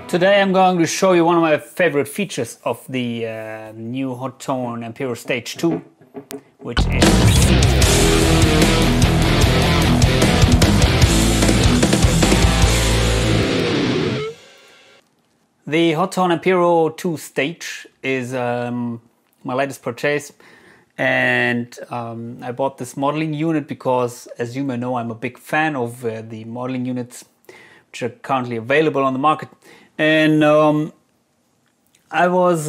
Today I'm going to show you one of my favorite features of the new Hot-Tone Ampero Stage 2, which is the Hot-Tone Ampero 2 Stage is my latest purchase, and I bought this modeling unit because, as you may know, I'm a big fan of the modeling units which are currently available on the market. And I was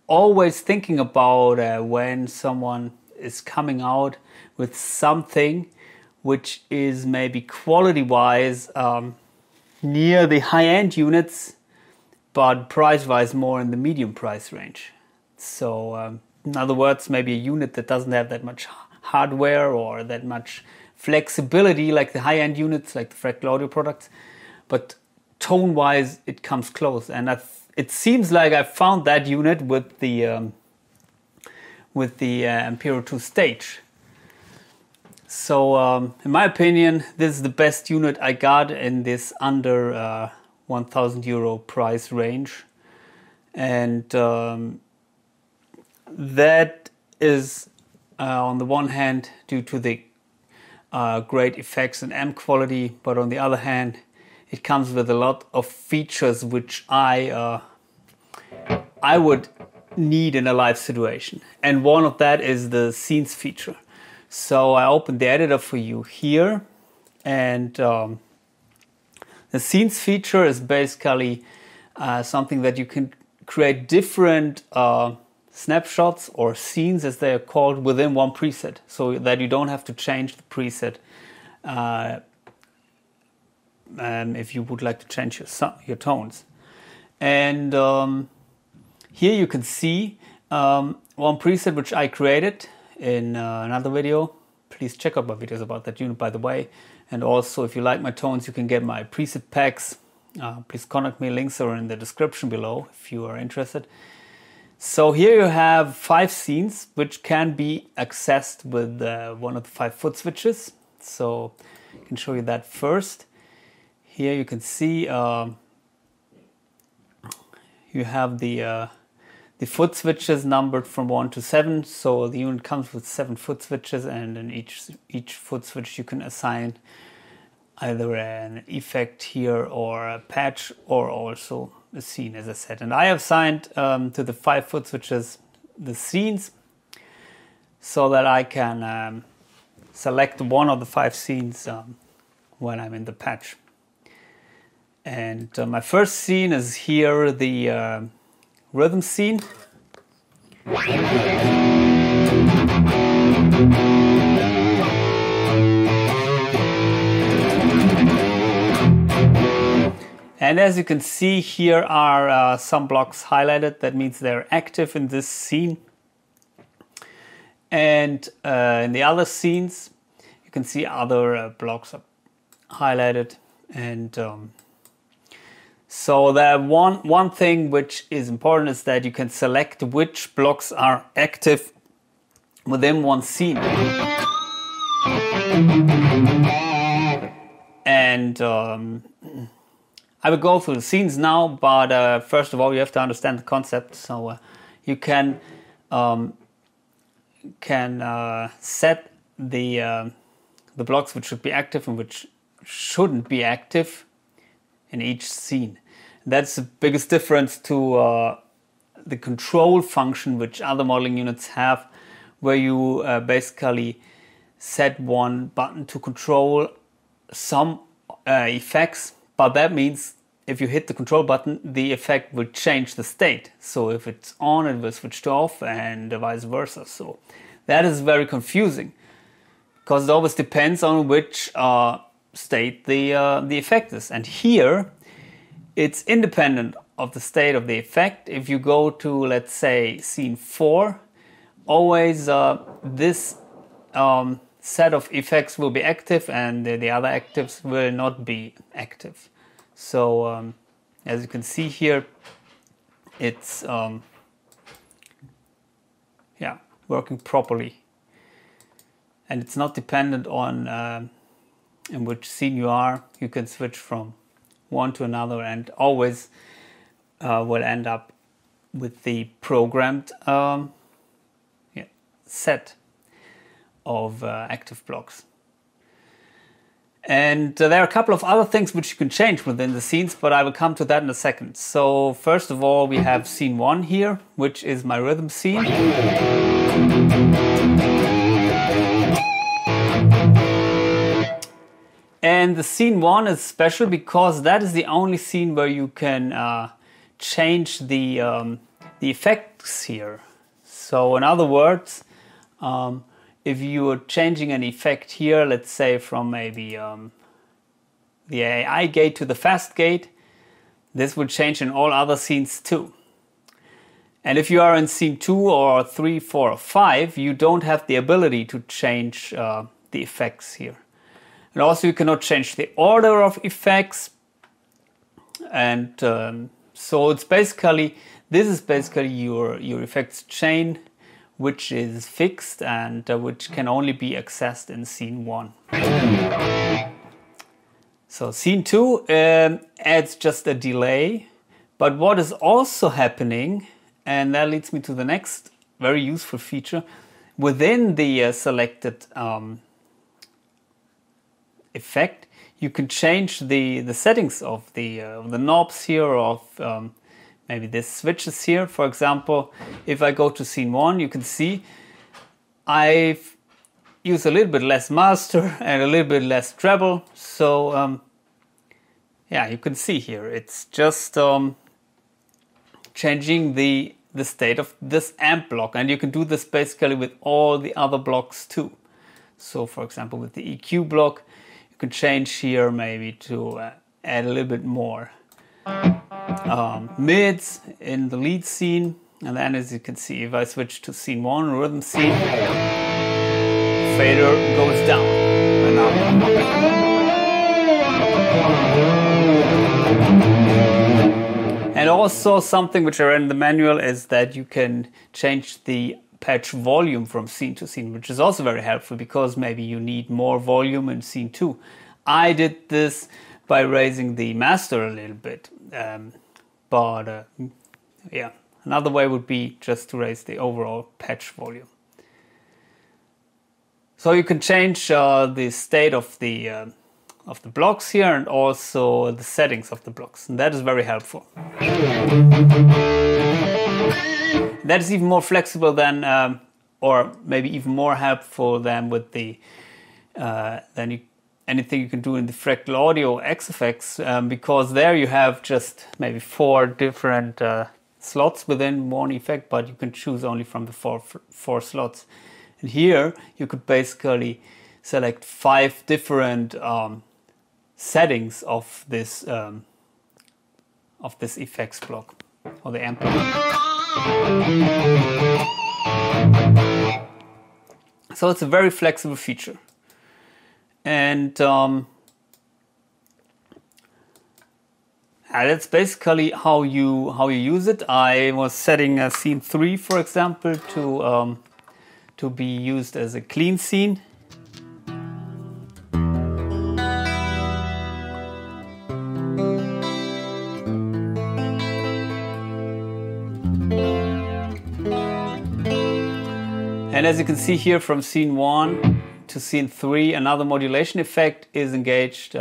always thinking about when someone is coming out with something which is maybe quality-wise near the high-end units, but price-wise more in the medium price range. So in other words, maybe a unit that doesn't have that much hardware or that much flexibility like the high-end units, like the Fractal Audio products, but tone-wise it comes close. And it seems like I found that unit with the Ampero 2 Stage. So in my opinion, this is the best unit I got in this under 1,000 euro price range, and that is on the one hand due to the great effects and amp quality, but on the other hand it comes with a lot of features which I would need in a live situation, and one of that is the scenes feature. So I opened the editor for you here, and the scenes feature is basically something that you can create different snapshots or scenes, as they are called, within one preset, so that you don't have to change the preset if you would like to change your tones. And here you can see one preset which I created in another video. Please check out my videos about that unit, by the way. And also, if you like my tones, you can get my preset packs. Please contact me. Links are in the description below if you are interested. So here you have 5 scenes which can be accessed with one of the 5 foot switches. So I can show you that first. Here you can see you have the foot switches numbered from 1 to 7. So the unit comes with 7 foot switches, and in each foot switch you can assign either an effect here or a patch or also a scene, as I said. And I have assigned to the 5 foot switches the scenes so that I can select one of the 5 scenes when I'm in the patch. And my first scene is here, the rhythm scene. And as you can see, here are some blocks highlighted. That means they're active in this scene. And in the other scenes, you can see other blocks are highlighted. And so the one thing which is important is that you can select which blocks are active within one scene. And I will go through the scenes now, but first of all you have to understand the concept. So you can set the blocks which should be active and which shouldn't be active in each scene. That's the biggest difference to the control function which other modeling units have, where you basically set one button to control some effects, but that means if you hit the control button, the effect will change the state. So if it's on, it will switch to off, and vice versa. So that is very confusing, because it always depends on which state the effect is. And here it's independent of the state of the effect. If you go to, let's say, scene 4, always this set of effects will be active and the other actives will not be active. So as you can see here, it's working properly, and it's not dependent on in which scene you are. You can switch from one to another, and always will end up with the programmed set of active blocks. And there are a couple of other things which you can change within the scenes, but I will come to that in a second. So first of all, we have scene 1 here, which is my rhythm scene. And the scene 1 is special because that is the only scene where you can change the effects here. So in other words, if you are changing an effect here, let's say from maybe the AI gate to the fast gate, this will change in all other scenes too. And if you are in scene 2 or 3, 4 or 5, you don't have the ability to change the effects here. And also you cannot change the order of effects. And so it's basically, this is basically your effects chain, which is fixed and which can only be accessed in scene 1. So scene 2 adds just a delay, but what is also happening, and that leads me to the next very useful feature, within the selected effect, you can change the settings of the knobs here, of maybe this switches here. For example, if I go to scene 1, you can see I've used a little bit less master and a little bit less treble. So yeah, you can see here it's just changing the state of this amp block, and you can do this basically with all the other blocks too. So for example, with the EQ block, you can change here maybe to add a little bit more mids in the lead scene, and then as you can see, if I switch to scene 1, rhythm scene, fader goes down and up. And also something which I read in the manual is that you can change the patch volume from scene to scene, which is also very helpful because maybe you need more volume in scene 2. I did this by raising the master a little bit. Yeah, another way would be just to raise the overall patch volume. So you can change the state of the blocks here and also the settings of the blocks, and that is very helpful. That is even more flexible than, or maybe even more helpful than with the anything you can do in the Fractal Audio XFX, because there you have just maybe 4 different slots within one effect, but you can choose only from the four slots. And here you could basically select 5 different settings of this effects block or the amp block. So it's a very flexible feature. And that's basically how you use it. I was setting a scene 3, for example, to be used as a clean scene. And as you can see here, from scene 1 to scene 3, another modulation effect is engaged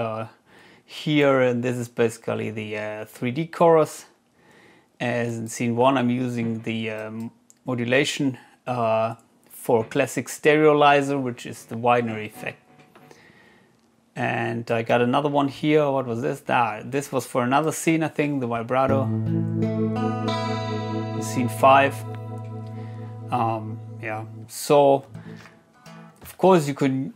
here, and this is basically the 3D chorus. As in scene 1, I'm using the modulation for classic stereolyzer, which is the Widener effect. And I got another one here. What was this? This was for another scene, I think, the vibrato. Scene 5. Yeah, so of course you could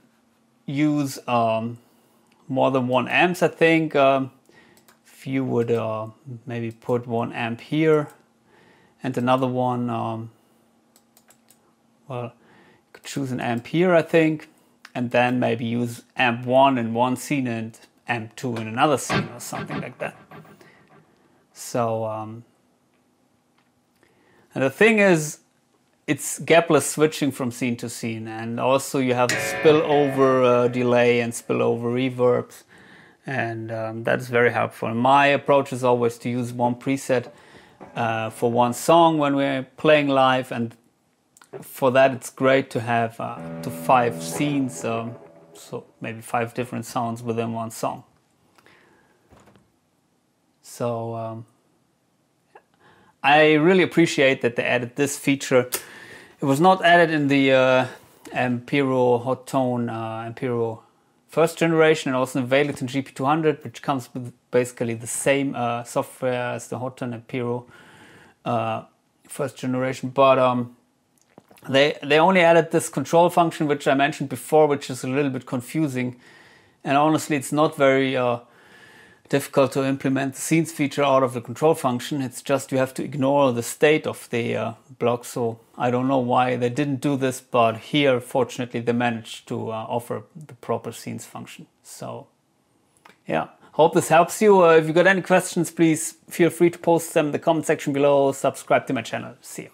use more than 1 amps, I think. If you would maybe put 1 amp here and another one, well, you could choose an amp here, I think, and then maybe use amp 1 in one scene and amp 2 in another scene or something like that. So, and the thing is, it's gapless switching from scene to scene, and also you have spillover delay and spillover reverbs, and that is very helpful. My approach is always to use one preset for one song when we're playing live, and for that it's great to have to 5 scenes, so maybe 5 different sounds within one song. So I really appreciate that they added this feature. It was not added in the Ampero Hot Tone Ampero first generation, and also in Ableton GP200, which comes with basically the same software as the Hot Tone Ampero first generation, but they only added this control function, which I mentioned before, which is a little bit confusing, and honestly it's not very difficult to implement the scenes feature out of the control function. It's just you have to ignore the state of the block, so I don't know why they didn't do this, but here fortunately they managed to offer the proper scenes function. So yeah, hope this helps you. If you got any questions, please feel free to post them in the comment section below. Subscribe to my channel. See you.